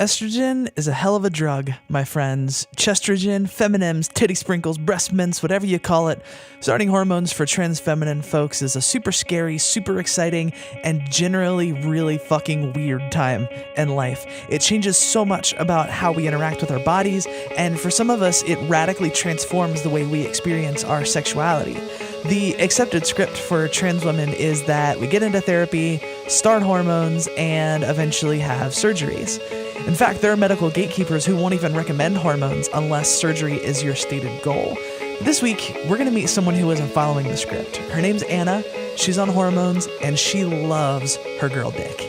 Estrogen is a hell of a drug, my friends. Chestrogen, feminems, titty sprinkles, breast mints, whatever you call it. Starting hormones for trans feminine folks is a super scary, super exciting, and generally really fucking weird time in life. It changes so much about how we interact with our bodies, and for some of us, it radically transforms the way we experience our sexuality. The accepted script for trans women is that we get into therapy, start hormones, and eventually have surgeries. In fact, there are medical gatekeepers who won't even recommend hormones unless surgery is your stated goal. This week, we're going to meet someone who isn't following the script. Her name's Anna, she's on hormones, and she loves her girl dick.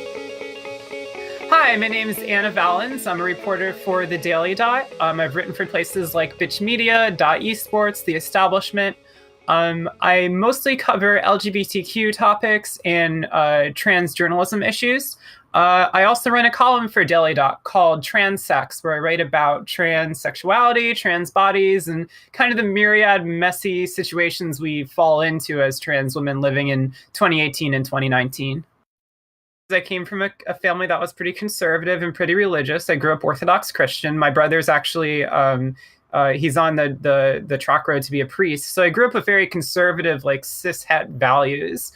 Hi, my name is Anna Valens. I'm a reporter for The Daily Dot. I've written for places like Bitch Media, Dot Esports, The Establishment. I mostly cover LGBTQ topics and trans journalism issues. I also run a column for Daily Dot called Trans Sex, where I write about trans sexuality, trans bodies, and kind of the myriad messy situations we fall into as trans women living in 2018 and 2019. I came from a family that was pretty conservative and pretty religious. I grew up Orthodox Christian. My brother's actually he's on the track road to be a priest. So I grew up with very conservative, like cis-het values.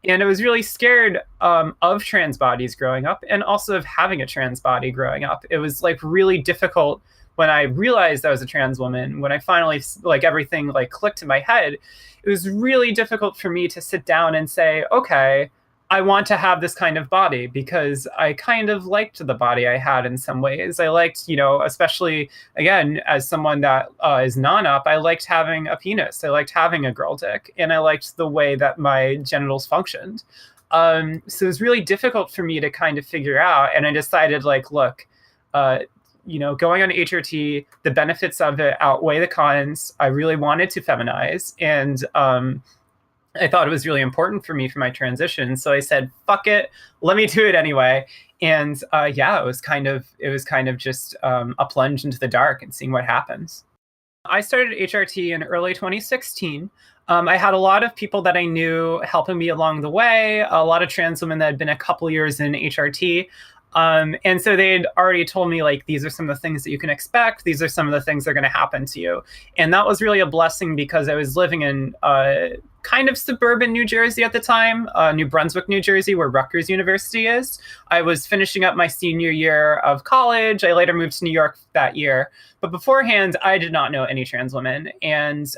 And I was really scared of trans bodies growing up, and also of having a trans body growing up. It was like really difficult when I realized I was a trans woman. When I finally, like, everything like clicked in my head, it was really difficult for me to sit down and say, okay, I want to have this kind of body, because I kind of liked the body I had in some ways. I liked, especially, again, as someone that is non-up, I liked having a penis. I liked having a girl dick, and I liked the way that my genitals functioned. So it was really difficult for me to kind of figure out. And I decided, like, look, going on HRT, the benefits of it outweigh the cons. I really wanted to feminize, and I thought it was really important for me for my transition. So I said, fuck it, let me do it anyway. And it was kind of just a plunge into the dark and seeing what happens. I started HRT in early 2016. I had a lot of people that I knew helping me along the way, a lot of trans women that had been a couple years in HRT. And so they'd already told me, like, these are some of the things that you can expect. These are some of the things that are going to happen to you. And that was really a blessing, because I was living in kind of suburban New Jersey at the time, New Brunswick, New Jersey, where Rutgers University is. I was finishing up my senior year of college. I later moved to New York that year. But beforehand, I did not know any trans women. And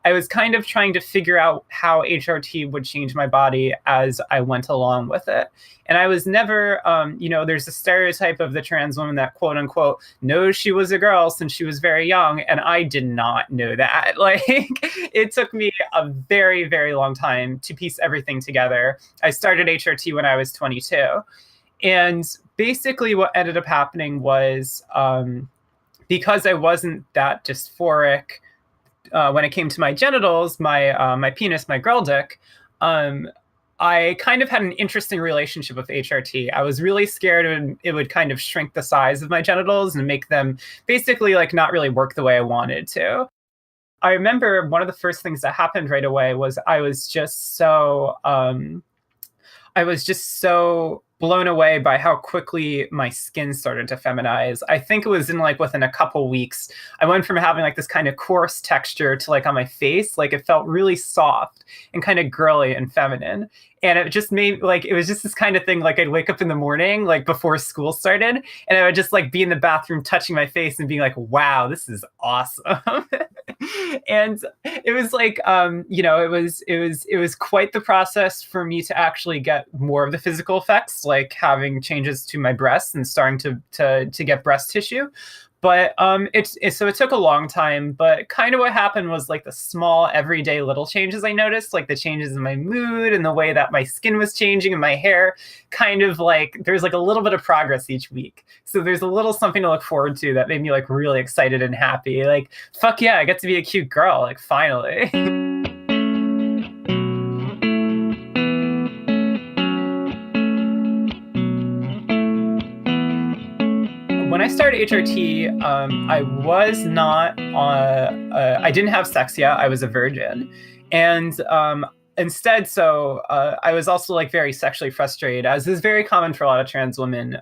I was kind of trying to figure out how HRT would change my body as I went along with it. And I was never, there's a stereotype of the trans woman that, quote unquote, knows she was a girl since she was very young. And I did not know that. Like, it took me a very, very long time to piece everything together. I started HRT when I was 22. And basically what ended up happening was, because I wasn't that dysphoric, when it came to my genitals, my penis, my girl dick, I kind of had an interesting relationship with HRT. I was really scared it would kind of shrink the size of my genitals and make them basically, like, not really work the way I wanted to. I remember one of the first things that happened right away was I was just so blown away by how quickly my skin started to feminize. I think it was within a couple weeks, I went from having like this kind of coarse texture to, like, on my face, like, it felt really soft and kind of girly and feminine. And it just made, like, it was just this kind of thing, like, I'd wake up in the morning, like, before school started, and I would just, like, be in the bathroom touching my face and being like, wow, this is awesome. And it was like, it was quite the process for me to actually get more of the physical effects, like having changes to my breasts and starting to get breast tissue. But so it took a long time, but kind of what happened was, like, the small everyday little changes I noticed, like the changes in my mood and the way that my skin was changing and my hair, kind of like there's like a little bit of progress each week. So there's a little something to look forward to that made me, like, really excited and happy. Like, fuck yeah, I get to be a cute girl, like, finally. When I started HRT, I was not, I didn't have sex yet. I was a virgin. And instead, I was also like very sexually frustrated, as is very common for a lot of trans women.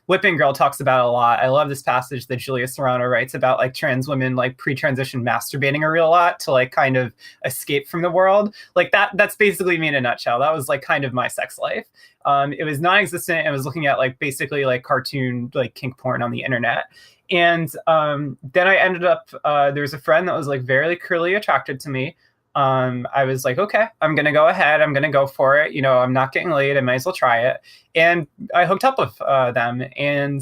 Whipping Girl talks about it a lot. I love this passage that Julia Serrano writes about like trans women like pre-transition masturbating a real lot to like kind of escape from the world. Like that's basically me in a nutshell. That was like kind of my sex life. It was non-existent. I was looking at like basically like cartoon like kink porn on the internet. And then I ended up, there was a friend that was like very clearly attracted to me. I was like, okay, I'm going to go ahead. I'm going to go for it. You know, I'm not getting laid. I might as well try it. And I hooked up with them. And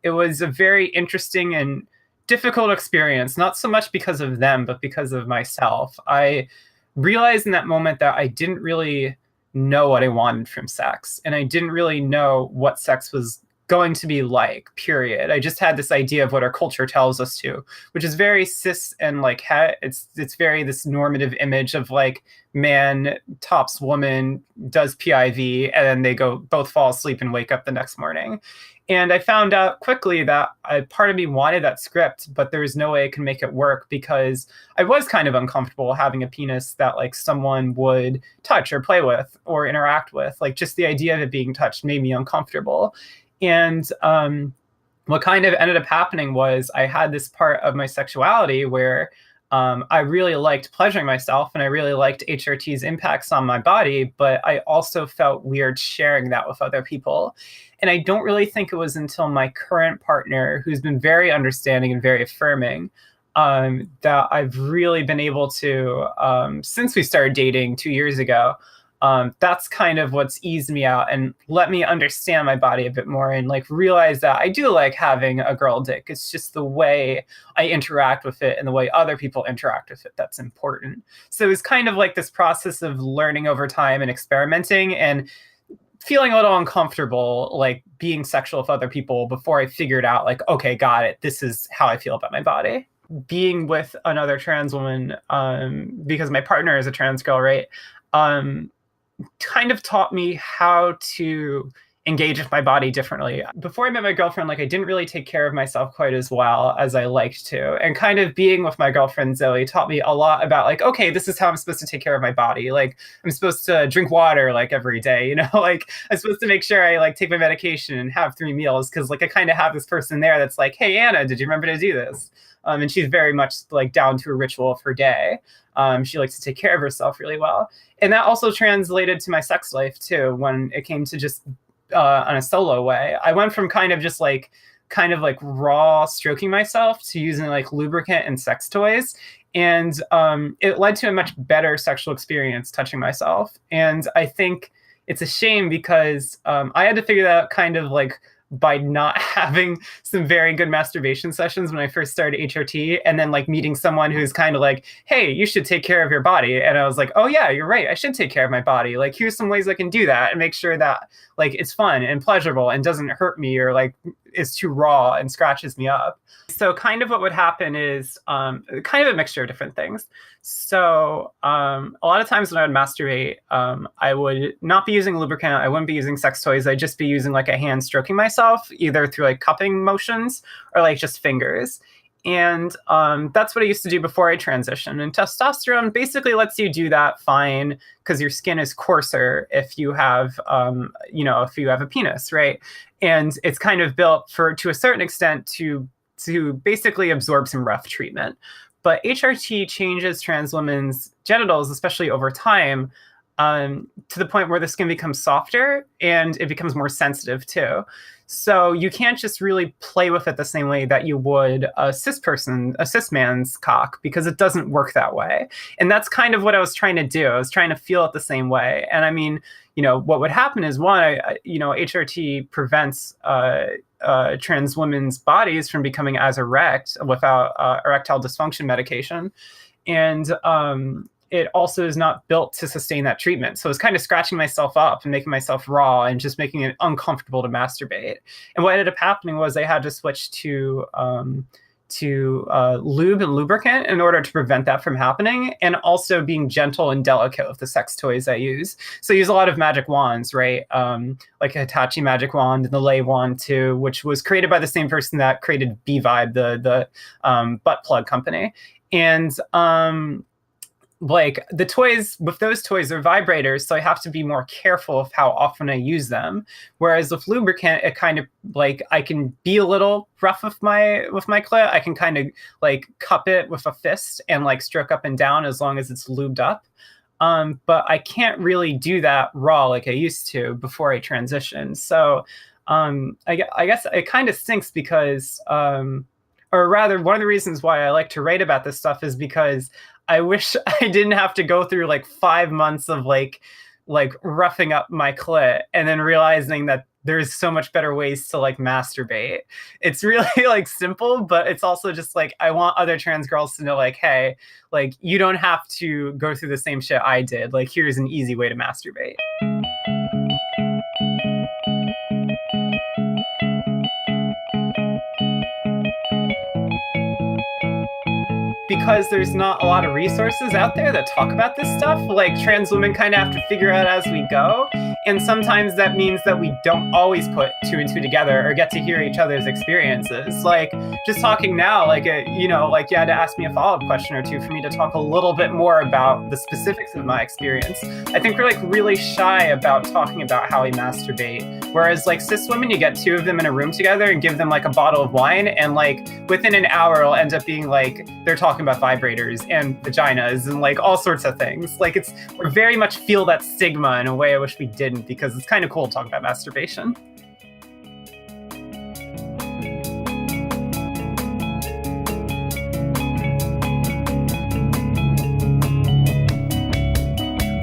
it was a very interesting and difficult experience, not so much because of them, but because of myself. I realized in that moment that I didn't really know what I wanted from sex. And I didn't really know what sex was going to be like, period. I just had this idea of what our culture tells us to, which is very cis and like it's very this normative image of like man tops woman, does PIV, and then they go both fall asleep and wake up the next morning. And I found out quickly that part of me wanted that script, but there was no way I could make it work because I was kind of uncomfortable having a penis that like someone would touch or play with or interact with. Like just the idea of it being touched made me uncomfortable. And what kind of ended up happening was I had this part of my sexuality where I really liked pleasuring myself and I really liked HRT's impacts on my body, but I also felt weird sharing that with other people. And I don't really think it was until my current partner, who's been very understanding and very affirming, that I've really been able to, since we started dating 2 years ago, that's kind of what's eased me out and let me understand my body a bit more and like realize that I do like having a girl dick. It's just the way I interact with it and the way other people interact with it that's important. So it's kind of like this process of learning over time and experimenting and feeling a little uncomfortable, like being sexual with other people before I figured out like, okay, got it. This is how I feel about my body. Being with another trans woman, because my partner is a trans girl, right? Kind of taught me how to engage with my body differently. Before I met my girlfriend, like I didn't really take care of myself quite as well as I liked to. And kind of being with my girlfriend Zoe taught me a lot about like, okay, this is how I'm supposed to take care of my body. Like I'm supposed to drink water like every day, you know, like I'm supposed to make sure I like take my medication and have 3 meals. Cause like I kind of have this person there that's like, hey, Anna, did you remember to do this? And she's very much like down to a ritual of her day. She likes to take care of herself really well. And that also translated to my sex life too, when it came to just on a solo way. I went from kind of raw stroking myself to using like lubricant and sex toys. And it led to a much better sexual experience touching myself. And I think it's a shame because I had to figure that out kind of like by not having some very good masturbation sessions when I first started HRT, and then like meeting someone who's kind of like, hey, you should take care of your body. And I was like, oh yeah, you're right. I should take care of my body. Like, here's some ways I can do that and make sure that like it's fun and pleasurable and doesn't hurt me or like is too raw and scratches me up. So kind of what would happen is kind of a mixture of different things. So a lot of times when I would masturbate, I would not be using lubricant. I wouldn't be using sex toys. I'd just be using like a hand stroking myself, either through like cupping motions or like just fingers. And that's what I used to do before I transitioned. And testosterone basically lets you do that fine because your skin is coarser if you have, if you have a penis, right? And it's kind of built to a certain extent to basically absorb some rough treatment. But HRT changes trans women's genitals, especially over time, to the point where the skin becomes softer and it becomes more sensitive too. So you can't just really play with it the same way that you would a cis man's cock, because it doesn't work that way. And that's kind of what I was trying to do. I was trying to feel it the same way. And I mean, what would happen is HRT prevents trans women's bodies from becoming as erect without erectile dysfunction medication. And it also is not built to sustain that treatment. So it's kind of scratching myself up and making myself raw and just making it uncomfortable to masturbate. And what ended up happening was I had to switch to lube and lubricant in order to prevent that from happening, and also being gentle and delicate with the sex toys I use. So I use a lot of magic wands, right? Like a Hitachi magic wand and the Lay wand too, which was created by the same person that created B-Vibe, the butt plug company. And like the toys with those toys are vibrators, so I have to be more careful of how often I use them. Whereas with lubricant, it kind of like I can be a little rough with my clit. I can kind of like cup it with a fist and like stroke up and down as long as it's lubed up. But I can't really do that raw like I used to before I transitioned. So I guess it kind of stinks because or rather, one of the reasons why I like to write about this stuff is because I wish I didn't have to go through like 5 months of like roughing up my clit and then realizing that there's so much better ways to like masturbate. It's really like simple, but it's also just like I want other trans girls to know like, hey, like you don't have to go through the same shit I did. Like here's an easy way to masturbate. Because there's not a lot of resources out there that talk about this stuff, like trans women kind of have to figure out as we go. And sometimes that means that we don't always put two and two together or get to hear each other's experiences. Like just talking now, like, you know, like you had to ask me a follow-up question or two for me to talk a little bit more about the specifics of my experience. I think we're like really shy about talking about how we masturbate. Whereas like cis women, you get two of them in a room together and give them like a bottle of wine. And like within an hour, it'll end up being like, they're talking about vibrators and vaginas and like all sorts of things. Like we very much feel that stigma in a way I wish we didn't, because it's kind of cool to talk about masturbation.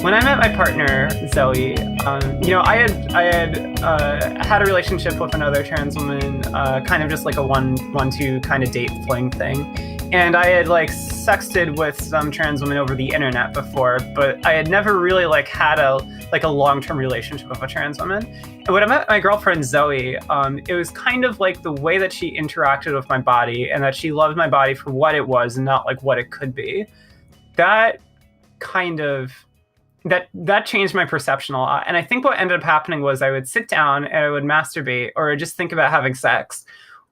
When I met my partner, Zoe, you know, I had a relationship with another trans woman, kind of just like a one-two kind of date fling thing. And I had like sexted with some trans women over the internet before, but I had never really like had a long-term relationship with a trans woman. And when I met my girlfriend Zoe, it was kind of like the way that she interacted with my body and that she loved my body for what it was and not like what it could be. That kind of that changed my perception a lot. And I think what ended up happening was I would sit down and I would masturbate or just think about having sex,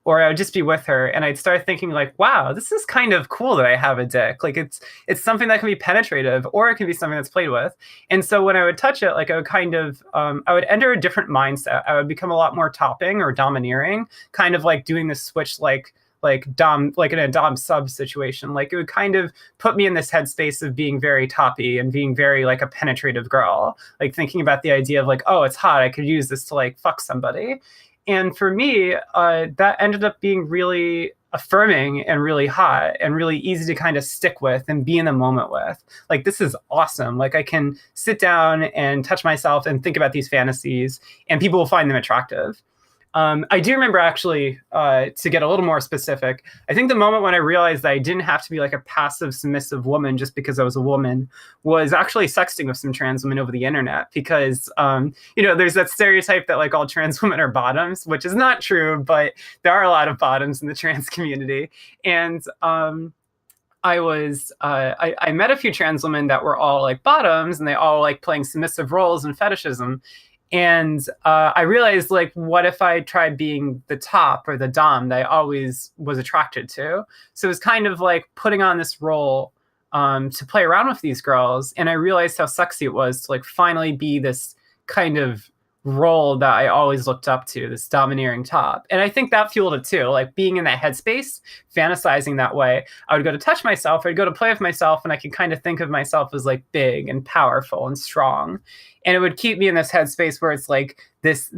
or I would just be with her and I'd start thinking like, wow, this is kind of cool that I have a dick. Like it's something that can be penetrative, or it can be something that's played with. And so when I would touch it, like I would kind of, I would enter a different mindset. I would become a lot more topping or domineering, kind of like doing this switch like dom, like in a dom sub situation. Like it would kind of put me in this headspace of being very toppy and being very like a penetrative girl, like thinking about the idea of like, oh, it's hot, I could use this to like fuck somebody. And for me, that ended up being really affirming and really hot and really easy to kind of stick with and be in the moment with. Like, this is awesome. Like, I can sit down and touch myself and think about these fantasies, and people will find them attractive. I do remember actually, to get a little more specific, I think the moment when I realized that I didn't have to be like a passive, submissive woman just because I was a woman was actually sexting with some trans women over the internet. Because, you know, there's that stereotype that like all trans women are bottoms, which is not true, but there are a lot of bottoms in the trans community. And I met a few trans women that were all like bottoms, and they all like playing submissive roles and fetishism. And I realized, like, what if I tried being the top or the dom that I always was attracted to? So it was kind of like putting on this role to play around with these girls. And I realized how sexy it was to like finally be this kind of role that I always looked up to, this domineering top. And I think that fueled it too, like being in that headspace, fantasizing that way. I would go to touch myself, I'd go to play with myself, and I could kind of think of myself as like big and powerful and strong. And it would keep me in this headspace where it's like this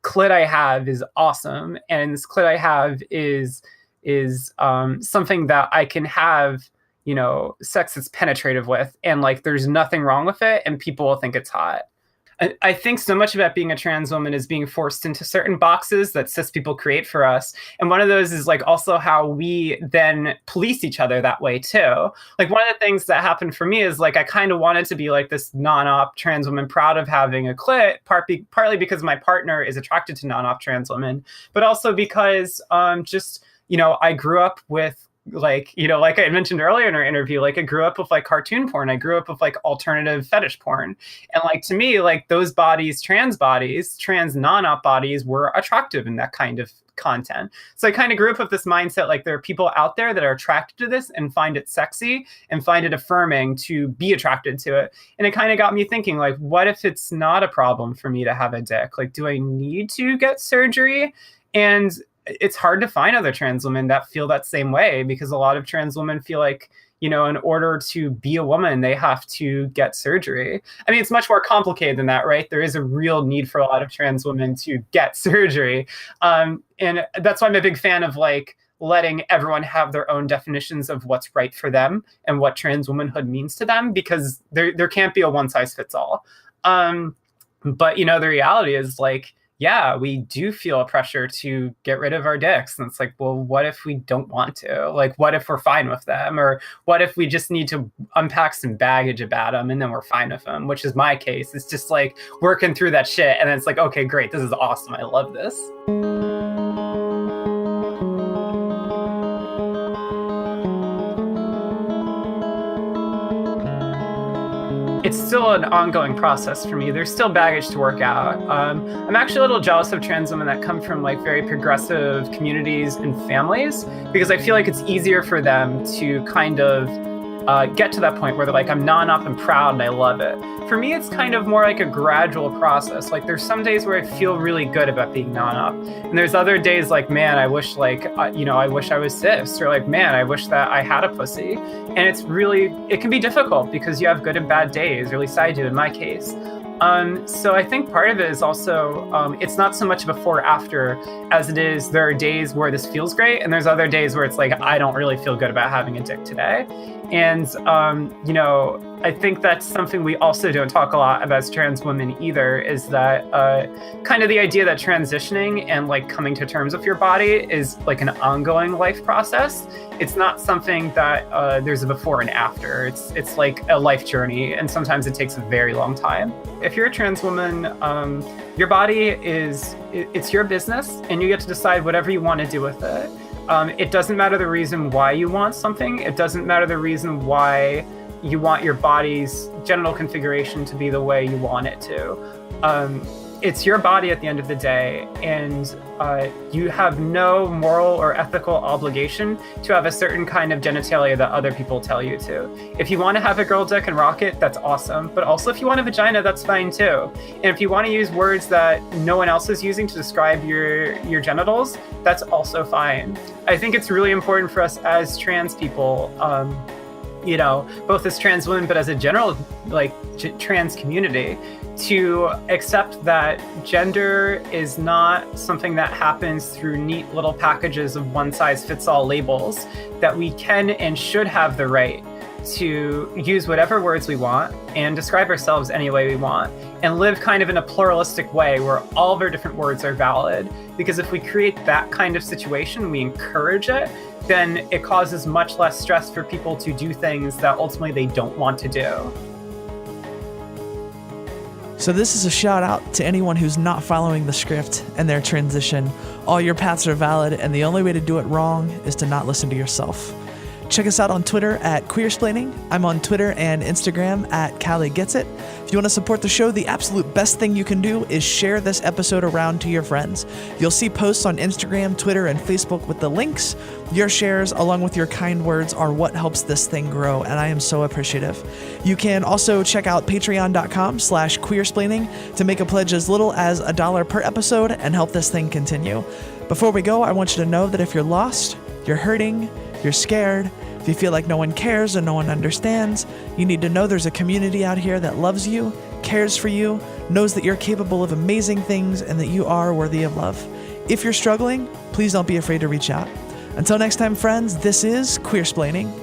clit I have is awesome, and this clit I have is something that I can have, you know, sex that's penetrative with, and like there's nothing wrong with it, and people will think it's hot. I think so much about being a trans woman is being forced into certain boxes that cis people create for us. And one of those is like also how we then police each other that way too. Like one of the things that happened for me is like I kind of wanted to be like this non-op trans woman proud of having a clit, partly because my partner is attracted to non-op trans women, but also because just, you know, I grew up with like, like I mentioned earlier in our interview, like I grew up with like cartoon porn. I grew up with like alternative fetish porn. And like to me, like those bodies, trans non-op bodies were attractive in that kind of content. So I kind of grew up with this mindset, like there are people out there that are attracted to this and find it sexy and find it affirming to be attracted to it. And it kind of got me thinking, like, what if it's not a problem for me to have a dick? Like, do I need to get surgery? And it's hard to find other trans women that feel that same way, because a lot of trans women feel like, in order to be a woman, they have to get surgery. I mean, it's much more complicated than that, right? There is a real need for a lot of trans women to get surgery. And that's why I'm a big fan of like letting everyone have their own definitions of what's right for them and what trans womanhood means to them, because there can't be a one size fits all. But, the reality is like, yeah, we do feel a pressure to get rid of our dicks. And it's like, well, what if we don't want to? Like, what if we're fine with them? Or what if we just need to unpack some baggage about them and then we're fine with them, which is my case. It's just like working through that shit. And then it's like, okay, great. This is awesome. I love this. It's still an ongoing process for me. There's still baggage to work out. I'm actually a little jealous of trans women that come from like very progressive communities and families, because I feel like it's easier for them to kind of get to that point where they're like, I'm non-op and proud and I love it. For me, it's kind of more like a gradual process. Like there's some days where I feel really good about being non-op, and there's other days like, man, I wish like, I wish I was cis, or like, man, I wish that I had a pussy. And it can be difficult because you have good and bad days, or at least I do in my case. So I think part of it is also, it's not so much before or after as it is, there are days where this feels great, and there's other days where it's like, I don't really feel good about having a dick today. And, I think that's something we also don't talk a lot about as trans women either, is that kind of the idea that transitioning and like coming to terms with your body is like an ongoing life process. It's not something that there's a before and after. It's like a life journey, and sometimes it takes a very long time. If you're a trans woman, your body it's your business, and you get to decide whatever you want to do with it. It doesn't matter the reason why you want something. It doesn't matter the reason why you want your body's genital configuration to be the way you want it to. It's your body at the end of the day, and you have no moral or ethical obligation to have a certain kind of genitalia that other people tell you to. If you want to have a girl dick and rock it, that's awesome. But also if you want a vagina, that's fine too. And if you want to use words that no one else is using to describe your genitals, that's also fine. I think it's really important for us as trans people, both as trans women, but as a general trans community, to accept that gender is not something that happens through neat little packages of one-size-fits-all labels, that we can and should have the right to use whatever words we want and describe ourselves any way we want, and live kind of in a pluralistic way where all of our different words are valid. Because if we create that kind of situation, we encourage it, then it causes much less stress for people to do things that ultimately they don't want to do. So this is a shout out to anyone who's not following the script and their transition. All your paths are valid, and the only way to do it wrong is to not listen to yourself. Check us out on Twitter at Queersplaining. I'm on Twitter and Instagram at Callie Gets It. If you want to support the show, the absolute best thing you can do is share this episode around to your friends. You'll see posts on Instagram, Twitter, and Facebook with the links. Your shares, along with your kind words, are what helps this thing grow, and I am so appreciative. You can also check out patreon.com/queersplaining to make a pledge as little as $1 per episode and help this thing continue. Before we go, I want you to know that if you're lost, you're hurting, you're scared, if you feel like no one cares or no one understands, you need to know there's a community out here that loves you, cares for you, knows that you're capable of amazing things, and that you are worthy of love. If you're struggling, please don't be afraid to reach out. Until next time, friends, this is Queersplaining.